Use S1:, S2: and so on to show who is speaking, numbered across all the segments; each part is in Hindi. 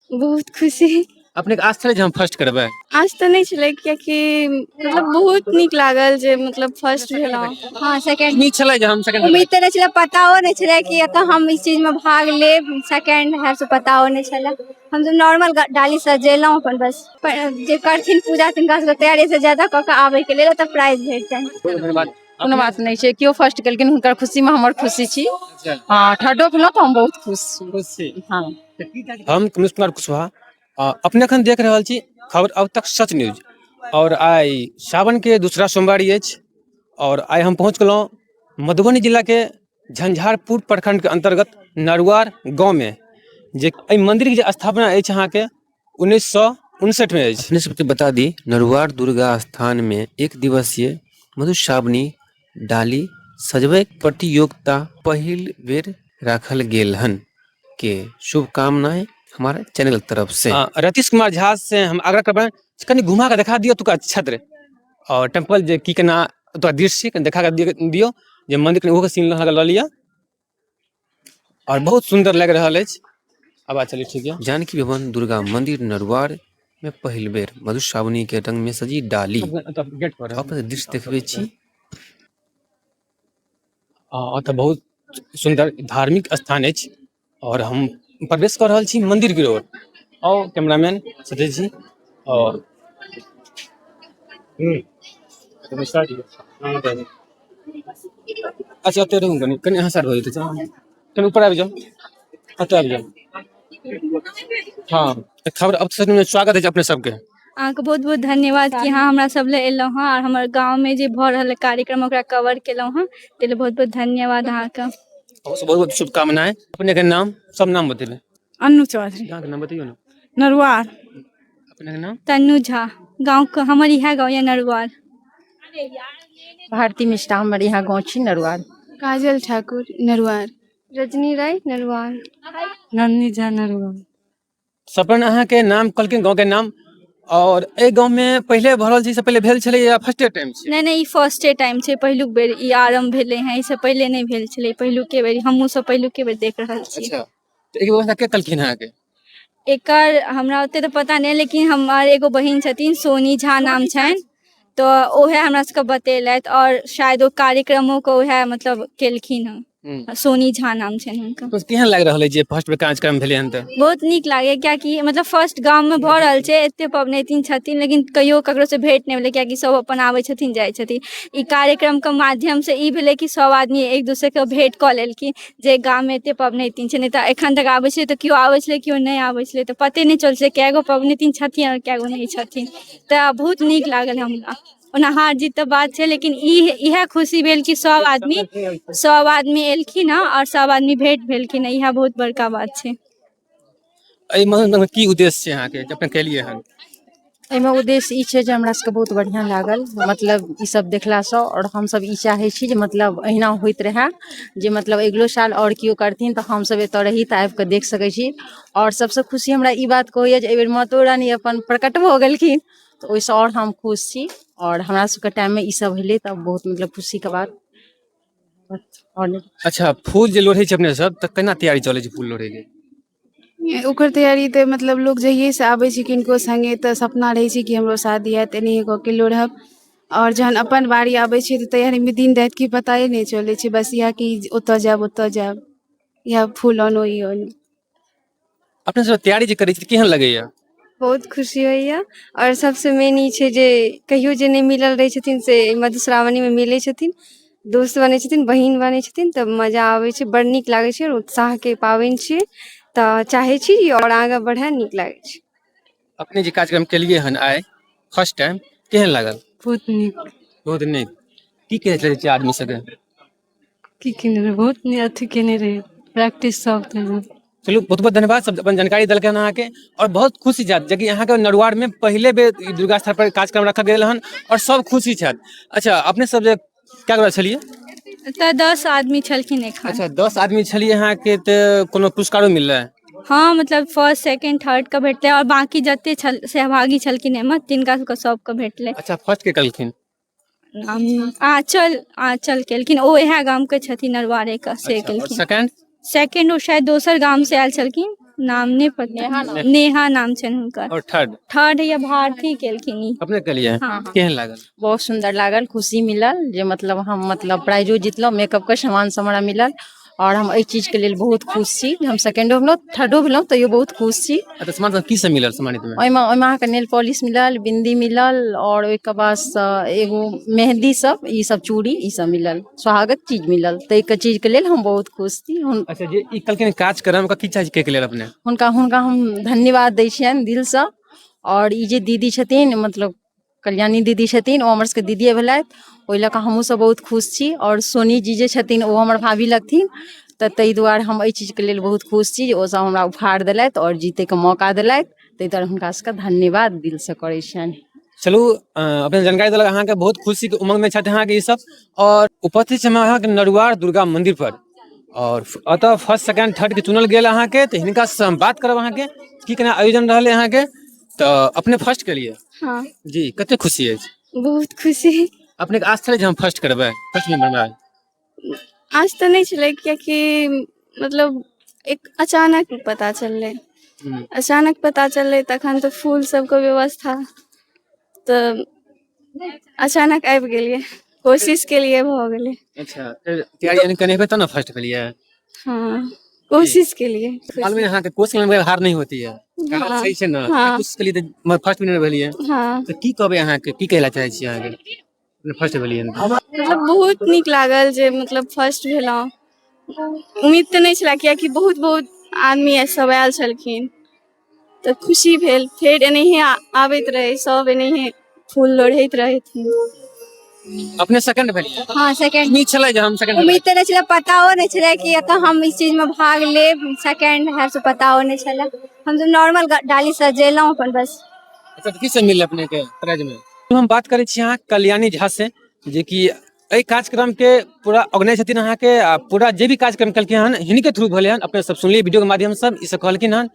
S1: बहुत खुशी।
S2: अपने के आस छलै जे हम फर्स्ट करबै?
S1: आज तो नहीं छलै कियाकि मतलब बहुत नीक लागल जे मतलब फर्स्ट भेलहुँ। हाँ सेकंड
S2: उम्मीद छलै जे हम सेकंड
S1: उम्मीद तो नहीं छलै, पताओ नहीं छलै कि तो हम इस चीज में भाग लेब सेकंड है से पताओ नहीं छलै। हम तो नॉर्मल डाली सजेलहुँ अपन बस जे करथिन पूजा तिनका सबके तैयारी से ज्यादा कऽ के आबै के लेल तऽ प्राइज भेट जाय।
S2: धन्यवाद।
S3: कोनो बात नहीं छै, क्यों फर्स्ट केलखिन हुनकर खुशी में हमर खुशी छी।
S2: अच्छा,
S3: हाँ थर्डो भेलहुँ तो हम बहुत खुश छी।
S2: खुश छी।
S3: हाँ
S2: हम कमलेश कुमार कुशवाहा अपने अखन देख रहल छी खबर अब तक सच न्यूज और आई सावन के दूसरा सोमवारी अछि और आई हम पहुंच गेलहुँ मधुबनी जिला के झंझारपुर प्रखंड के अंतर्गत नरुआर गांव में जे एहि मंदिर के जे स्थापना अछि अहाँ के 1959 में अछि। अपने सबके बता दी नरुआर दुर्गा स्थान में एक दिवसीय मधुश्रावणी डाली सजबै प्रतियोगिता पहिल बेर राखल गेल हन के शुभकामनाएं हमारे चैनल की तरफ से। रतीश कुमार झा से हम आग्रह करबै कनी घुमा के दिखा दियो तुका छत्र और टेम्पल जे की केना तो दृश्य कनी दिखा के दियो जे मंदिर के ओहो के सीन लगा ल लिया और बहुत सुंदर लग रहल अछि। अब चलिए ठीक है। जानकी भवन दुर्गा मंदिर नरुआर में पहिल बेर मधुश्रावणी के रंग में सजी डाली अपने दृश्य देखबे छी। तो बहुत सुंदर धार्मिक स्थान अछि और हम प्रवेश कर रहल छी मंदिर की ओर। आओ कैमरामैन सतीश जी और अच्छा तो रहूं कनी कनी यहाँ सर हो जेते कनी ऊपर आबि जाओ अत आबि जाओ। हाँ खबर अब सच में स्वागत है अपने सबके।
S1: अहाँके बहुत बहुत धन्यवाद कि अहाँ हमरा सब ले एलहुँ हँ और हमर गाँव में जे भऽ रहल कार्यक्रम ओकरा कवर केलहुँ हँ ताहि लेल बहुत बहुत धन्यवाद अहाँके।
S2: बहुत बहुत शुभकामनाएं। अपने के नाम सब नाम बतेबे।
S1: अन्नू चौधरी
S2: यहाँ के नाम बताइयो ना।
S1: नरुआर।
S2: अपने के नाम?
S1: तन्नू झा। गाँव के हमर इएह गाँव यऽ नरुआर।
S3: भारती मिश्रा हमर यहाँ गाँव छी नरुआर।
S1: काजल ठाकुर नरुआर। रजनी राय नरुआर। नन्नी झा नरुआर।
S2: सपन अहाँ के नाम कहलखिन गांव के नाम और ए गांव में पहले भरल छी से पहले भेल छलै या फर्स्ट टाइम छै?
S1: नहीं ई फर्स्टे टाइम छै, पहिलुक बेर ई आरंभ भेले हैं, इससे पहले नहीं भेल छलै, पहिलुके बेर हमहूँ सब पहिलुके बेर देख रहल छी।
S2: अच्छा तो एक व्यवस्था के कलखिन अहाँ के?
S1: एकर हमरा ओते तो पता नहीं, लेकिन हमार एगो बहिन छथिन सोनी झा नाम छनि तो ओहे हमरा सबके बतेलथि और शायद ओ कार्यक्रमों को ओहे मतलब केलखिन हँ। सोनी झा नाम छनि हुनकर।
S2: तो केहन लागि रहल है जे फर्स्ट बेर कार्यक्रम भेलै हन त?
S1: बहुत नीक लागे कियाकि मतलब फर्स्ट गांव में भऽ रहल छै, एते पबनैतिन छथिन लेकिन कहियो ककरो से भेंट नहीं भेलै कियाकि सब अपन आबै छथिन जाइ छथिन। ई कार्यक्रम के माध्यम से ई भेलै कि सब आदमी एक दूसरे के भेंट कऽ लेलखिन जे गांव में एते पबनैतिन छै, नहीं तऽ एखन तक आबै छलै तऽ केओ आबै छलै केओ नहीं आबै छलै तऽ पते नहीं चलै छै कएगो पबनैतिन छथिन और कएगो नहीं छथिन। तऽ बहुत नीक लागल हमरा। ओना हार जीत तऽ बात छै लेकिन इएह खुशी भेल कि सब आदमी एलखिन हँ और सब आदमी भेंट भेलखिन हँ, इएह बहुत बड़का बात छै।
S2: एहि में की उद्देश्य छै अहाँ के जे अपने केलिए हन?
S3: एहिमे उद्देश्य ई छै जे हमरा सबके बहुत बढ़िआँ लागल, मतलब ई सब देखलासँ और हमसब ई चाहै छी जे मतलब अहिना होइत रहए, जे मतलब अगिलो साल और केओ करथिन तऽ हमसब एतऽ रही तऽ आबि कऽ देख सकै छी। और सबसँ खुशी हमरा ई बात के होइए जे एहिबेर मातो रानी अपन प्रकट भऽ गेलखिन तऽ ओहिसँ और हम खुश छी और हमरा सबके टाइममे ई सब भेलै तऽ बहुत मतलब खुशीके बात। और
S2: अच्छा फूल जे लोढ़ै छै अपने सब तऽ केना तैयारी चलै छै फूल लोढ़ै के?
S4: ओकर तैयारी तऽ मतलब लोग जहिये से आबै छै किनको संगे तऽ सपना रहै छै कि हमरो शादी हैत एनाहिए कऽ के लोढ़ब, और जहन अपन बारी आबै छै तऽ तैयारीमे दिन राति के पताए नहि चलै छै, बस इएह कि ओतऽ जायब इएह फूल आनू ई आनू।
S2: अपने सब तैयारी जे करै छी केहन लगैया?
S1: बहुत खुशी होइए और सबसे मेन ई छै जे कहियो जे नहीं मिलल रहै छथिन से मधुश्रावणी में मिलै छथिन, दोस्त बनै छथिन, बहिन बनै छथिन तऽ मजा आबै छै, बड़ नीक लागै छै और उत्साहके पाबनि छियै तऽ चाहै छी और आगाँ बढ़ै, नीक लागै छै।
S2: अपने जे कार्यक्रम केलिए हन आइ फर्स्ट टाइम केहन लागल?
S4: बहुत नीक।
S2: बहुत नीक। की कहै छै आदमी सबके?
S4: की केने रहे बहुत अथी केने रहे प्रैक्टिस सब केने।
S2: चलू बहुत बहुत धन्यवाद सब अपन जानकारी देलकै अहाँ के और बहुत खुशी छथि जे कि अहाँ के नरुआर में पहले बेर दुर्गा स्थान पर कार्यक्रम रखल गेल हन और सब खुशी छथि। अच्छा अपने सब जे क्या गोरा छलिए?
S1: तऽ 10 आदमी छलखिन एखन।
S2: अच्छा 10 आदमी छलिए अहाँ के तऽ कोनो पुरस्कारो मिललै?
S1: हाँ मतलब फर्स्ट सेकंड थर्ड के भेटलै और बाकी जते सहभागी छलखिन एहिमे तिनका सबके भेटलै।
S2: अच्छा फर्स्ट के कलखिन?
S1: आंचल केलखिन, ओ इएह गाम के छथिन नरुआरे के से
S2: अच्छा, और
S1: केलखिन।
S2: सेकंड?
S1: सेकंड ओ शायद दोसर गाम से आयल छलखिन नाम नहीं पता नेहा नाम छनि हुनकर
S2: और थर्ड
S1: थर्ड या भारती केलखिन ई
S2: अपने के लिए
S1: हाँ।
S2: केहन लागल?
S3: बहुत सुंदर लागल, खुशी मिलल जे मतलब हम मतलब प्राइजो जीतलहुँ, मेकअप के सामान सब हमरा मिलल और हम एहि चीज के लेल बहुत खुश छी। हम सेकेंडो भेलहुँ थर्डो भेलहुँ तैयो बहुत खुश छी।
S2: अच्छा सामान सब की सब मिलल सम्मानित में?
S3: ओहिमे अहाँके नेल पॉलिश मिलल, बिंदी मिलल और ओहिके बाद एगो मेहंदी सब, ई सब चूड़ी ई सब मिलल, सुहागत चीज मिलल। ताहि के चीज के लेल हम बहुत खुश छी।
S2: अच्छा जे ई कहलखिन काज करम का की चाही के लेल अपने?
S3: हुनका हुनका हम धन्यवाद दै छियनि दिलसँ। और ई जे दीदी छथिन मतलब कल्याणी दीदी छथिन, ओ हमर सबके दीदिये भेलथि, ओहि लऽ कऽ हमहूँ सब बहुत खुश छी। और सोनी जी जे छथिन ओ हमर भाभी लगथिन, तऽ ताहि दुआरे हम एहि चीजके लेल बहुत खुश छी जे ओसभ हमरा उपहार देलथि और जीतैके मौका देलथि। ताहि दुआरे हुनका सबके धन्यवाद दिलसँ करै छियनि।
S2: चलू अपने जानकारी देलक, अहाँके बहुत खुशी के उमंग में छथि अहाँके ई सब। और उपस्थित छै अहाँके नरुआर दुर्गा मंदिर पर और अतः फर्स्ट सेकंड थर्ड के चुनल गेल अहाँके, तऽ हिनका से हम बात करब अहाँके की केना आयोजन रहलै अहाँके। तऽ अपने फर्स्ट के लिए
S1: हाँ
S2: जी कते खुशी अछि?
S1: बहुत खुशी।
S2: अपने के आस छलै जे हम फर्स्ट करबै, फर्स्ट नंबर में?
S1: आज तऽ नहि छलै कियाकि मतलब एक अचानक पता चललै, अचानक पता चललै तखन तऽ फूल सबके व्यवस्था तऽ अचानक आबि गेलियै, कोशिश केलिए भऽ गेलै।
S2: अच्छा फिर तैयारी करने पे तब ना फर्स्ट के लिए?
S1: हाँ कोशिश केलिए।
S2: मालूम है यहाँ के कोशिश में हार नहीं होती है।
S1: हाँ
S2: सही छै ना?
S1: हाँ
S2: कोशिश के लिए तो फर्स्ट विनर भेलिए।
S1: हाँ
S2: तऽ की कहबै अहाँके, की कहला चाहै छी अहाँके फर्स्ट भेलिए?
S1: मतलब बहुत नीक लागल जे मतलब फर्स्ट भेलहुँ। उम्मीद तऽ नहि छलै कियाकि बहुत बहुत आदमी सब आयल छलखिन, तऽ खुशी भेल। फेर एनाहिए आबैत रहे सब, एनाहिए फूल लोढ़ैत रहथिन।
S2: अपने सेकंड भेलिए?
S1: हाँ सेकंड।
S2: उम्मीद छलै जे हम सेकंड
S1: उम्मीद तऽ नहि छलै, पताओ नहीं छलै कि एतऽ हम इस चीज में भाग लेब, सेकंड है से पताओ नहीं छलै। हम तो नॉर्मल डाली सजेलहुँ अपन बस।
S2: अच्छा की सब मिलल अपने के प्राइज में? हम बात करै छी अहाँ कल्याणी झा से, जे कि एहि कार्यक्रम के पूरा ऑर्गेनाइज छथिन अहाँके, आ पूरा जे भी कार्यक्रम केलखिन हन हिनके थ्रू भेलै हन। अपने सब सुनलिए वीडियो के माध्यम से, ई सब कहलखिन हन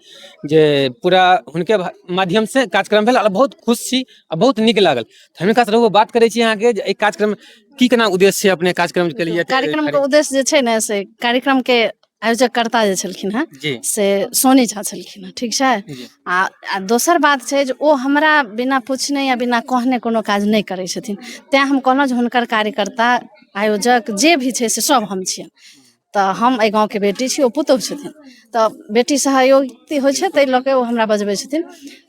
S2: जे पूरा हुनके माध्यम से कार्यक्रम भेल और बहुत खुश छी आ बहुत नीक लागल। हिनका से बात करै छी अहाँके जे एहि कार्यक्रम की केना उद्देश्य छै अपने कार्यक्रम के लिए?
S5: कार्यक्रम के उद्देश्य जे छै ने से कार्यक्रम के आयोजकर्ता जे छलखिन हेँ
S2: जी
S5: से सोनी झा छलखिन हेँ, ठीक छै।
S2: जी।
S5: आ दोसर बात छै जे ओ हमरा बिना पूछने या बिना कहने कोनो काज नहि करै छथिन। तेँ हम कहलहुँ जे हुनकर कार्यकर्ता आयोजक जे भी छै से सब हम छियनि। तऽ हम एहि गाँवके बेटी छी, ओ पुतहु छथिन, तऽ बेटी सहयोगी होइ छै, ताहि लऽ कऽ ओ हमरा बजबै छथिन।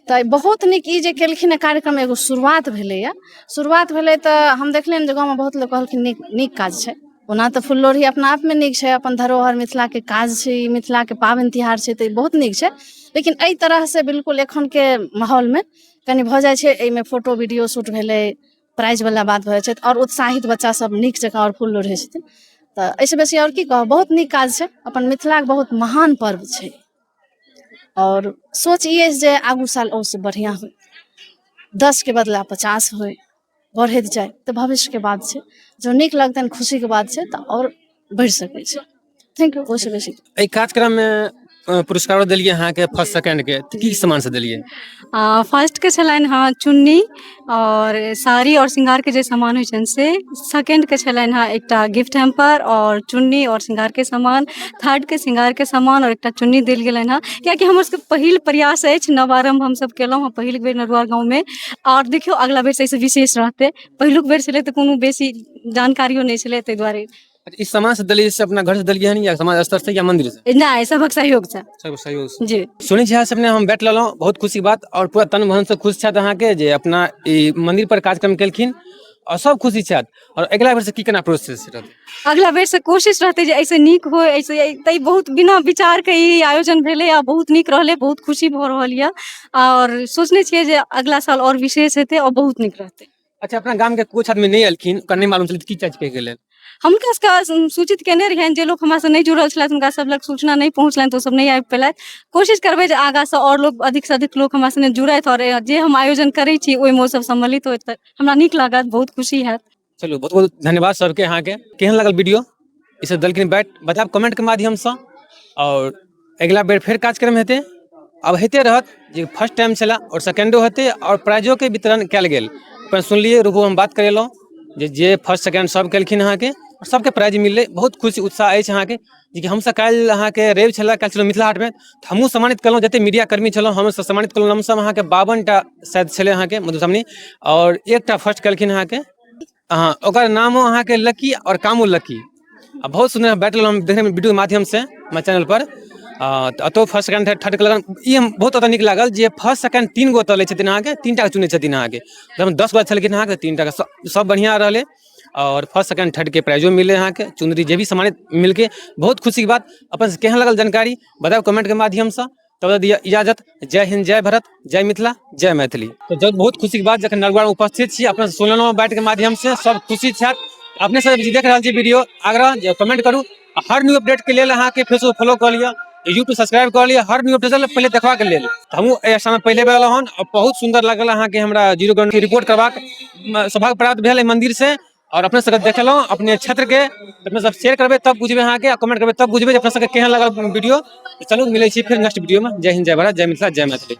S5: तऽ बहुत नीक ई जे केलखिन हेँ कार्यक्रम, एगो शुरुआत भेलैए। शुरुआत भेलै तऽ हम देखलियनि जे गाँवमे बहुत लोक कहलखिन नीक काज छै। ओना तऽ फूल लोढ़ी अपना आपमे नीक छै, अपन धरोहर मिथिलाके काज छै, ई मिथिलाके पाबनि तिहार छै, तऽ ई बहुत नीक छै। लेकिन एहि तरहसँ बिल्कुल एखनके माहौलमे कनि भऽ जाइ छै, एहिमे फोटो वीडियो शूट भेलै, प्राइजवला बात भऽ जाइ छै, आओर उत्साहित बच्चासभ नीक जकाँ आओर फूल लोढ़ै छथिन। तऽ एहिसँ बेसी आओर की कहब, बहुत नीक काज छै, अपन मिथिलाके बहुत महान पर्व छै। और सोच ई अछि जे आगू साल ओहिसँ बढ़िआँ होय, 10 के बदला 50 होय, बढ़ैत जाय तऽ भविष्यके बात छै। जो नीक लगतनि खुशीके बात छै तऽ आओर बढ़ि सकै छै। Thank you. ओहिसँ बेसी
S2: एहि कार्यक्रम में पुरस्कारो देलिए अहाँके फर्स्ट सेकंड के, तऽ की सम्मान से देलिए?
S6: फर्स्ट के छलनि हँ चुन्नी और साड़ी और श्रृंगार के जे सामान होइ छनि से। सेकंड के छलनि हँ एकटा गिफ्ट हैम्पर और चुन्नी और श्रृंगार के सामान। थर्ड के श्रृंगार के सामान और एकटा चुन्नी देल गेलनि हँ, कियाकि हमर सबके पहिल प्रयास अछि, नव आरम्भ हमसब केलहुँ हँ पहिल बेर नरुआर गाँव में। और देखियौ अगला बेर से एहिसँ विशेष रहतै। पहिलुक बेर छलै तऽ कोनो बेसी जानकारियो नहि छलै, ताहि दुआरे।
S2: इस समाज से दिल्ली से अपना घर से दिल्ली है या समाज स्तर से या मंदिर से?
S6: नहि, सबक सहयोग से।
S2: सब सहयोग से
S6: जी।
S2: सुनी झा से अपने हम बैठ लेलहुँ, बहुत खुशी बात। और पूरा तन मन से खुश छथि अहाँके जे अपना ई मंदिर पर कार्यक्रम केलखिन और सब खुशी छथि। और अगला बेर से की केना प्रोसेस रहतै?
S6: अगला बेर से कोशिश रहतै जे ऐसे नीक होय, ऐसे तै बहुत बिना विचार के ई आयोजन भेलै आ बहुत नीक रहलै, बहुत खुशी भऽ रहल यऽ। और सोचने छियै जे अगला साल और विशेष हेतै और बहुत नीक रहतै।
S2: अच्छा अपना गाम के कुछ आदमी नहीं एलखिन, ओकरा नहीं मालूम चलत की चार्ज के गेलै?
S6: हुनका सबके सूचित केने रहियनि, जे लोग हमरा से नहीं जुड़ल छलथि हुनका सब लग सूचना नहीं पहुँचलनि तऽ ओ सब नहीं आबि पेलथि। कोशिश करबै जे आगाँ से और लोग अधिक से अधिक लोग हमरा संगे जुड़थि और जे हम आयोजन करै छी ओहिमे ओ सब सम्मिलित होइत तऽ हमरा नीक लागत, बहुत खुशी हैत।
S2: चलू बहुत बहुत धन्यवाद सबके अहाँके। केहन लागल वीडियो ई सब देलखिन बैठ बतायब कमेंट के माध्यम से। और अगला बेर फिर कार्यक्रम हेतै, अब हेते रहत जे फर्स्ट टाइम छला और सेकेंडो हेतै और प्राइजो के वितरण कयल गेल। अपन सुनलिए रूपो हम बात करेलहुँ जे फर्स्ट सेकेंड सब केलखिन अहाँके, और सबके प्राइज मिलले, बहुत खुशी उत्साह अछि अहाँके जे हमसब काल्हि अहाँके रवि छलै, काल्हि छलहुँ मिथिला हाटमे, तऽ हमहूँ सम्मानित केलहुँ जतेक मीडिया कर्मी छलहुँ हमसब सम्मानित केलहुँ। लमसम अहाँके 52टा शायद छलै अहाँके मधुश्रावणी, और एकटा फर्स्ट केलखिन अहाँके, हाँ ओकर नामो अहाँके लकी और कामो लकी। आ बहुत सुंदर बैटल हम देखने में वीडियो के माध्यम से हमारे चैनल पर। अतो फर्स्ट सेकंड थर्ड कलर ई हम बहुत अतः नीक लागल जे फर्स्ट सेकंड 3 गो ओतऽ लै छथिन अहाँके, 3 टा चुनै छथिन अहाँके, जब 10 गो छलखिन अहाँके 3 टा सब बढ़िया रहले। और फर्स्ट सेकंड थर्ड के प्राइजो मिले अहाँके, चुनरी जे भी सम्मानित मिलके बहुत खुशी की बात। अपन से केहन लगल जानकारी बताओ कमेंट के माध्यम से। तब दिया इजाजत, जय हिंद, जय भारत, जय मिथिला, जय मैथिली। तो जब बहुत खुशी की बात जखन नरगुआर उपस्थित छी अपने सुनलहुँ बैठ के माध्यम से सब खुशी छथि। अपने सब देख रहल छी वीडियो, आग्रह जे कमेंट करू, हर न्यू अपडेट के लेल अहाँके फेसबुक फॉलो कर लिया, यूट्यूब सब्सक्राइब कर लिया, हर न्यू अपडेट पहले देखबा के लेल। हमहूँ एहि समय पहले बेर एलहुँ हन और बहुत सुंदर लागल अहाँके हमरा 0 ग्राउंड की रिपोर्ट करबाक सौभाग्य प्राप्त भेल मंदिर से। और अपने सबके देखलहुँ अपने क्षेत्र के, अपने सब शेयर करबै तब बुझबै अहाँके, कमेंट करबै तब बुझबै जे अपने सबके केहन लागल वीडियो। चलू मिलै छी फिर नेक्स्ट वीडियो में। जय हिंद, जय भारत, जय मिथिला, जय मैथिली।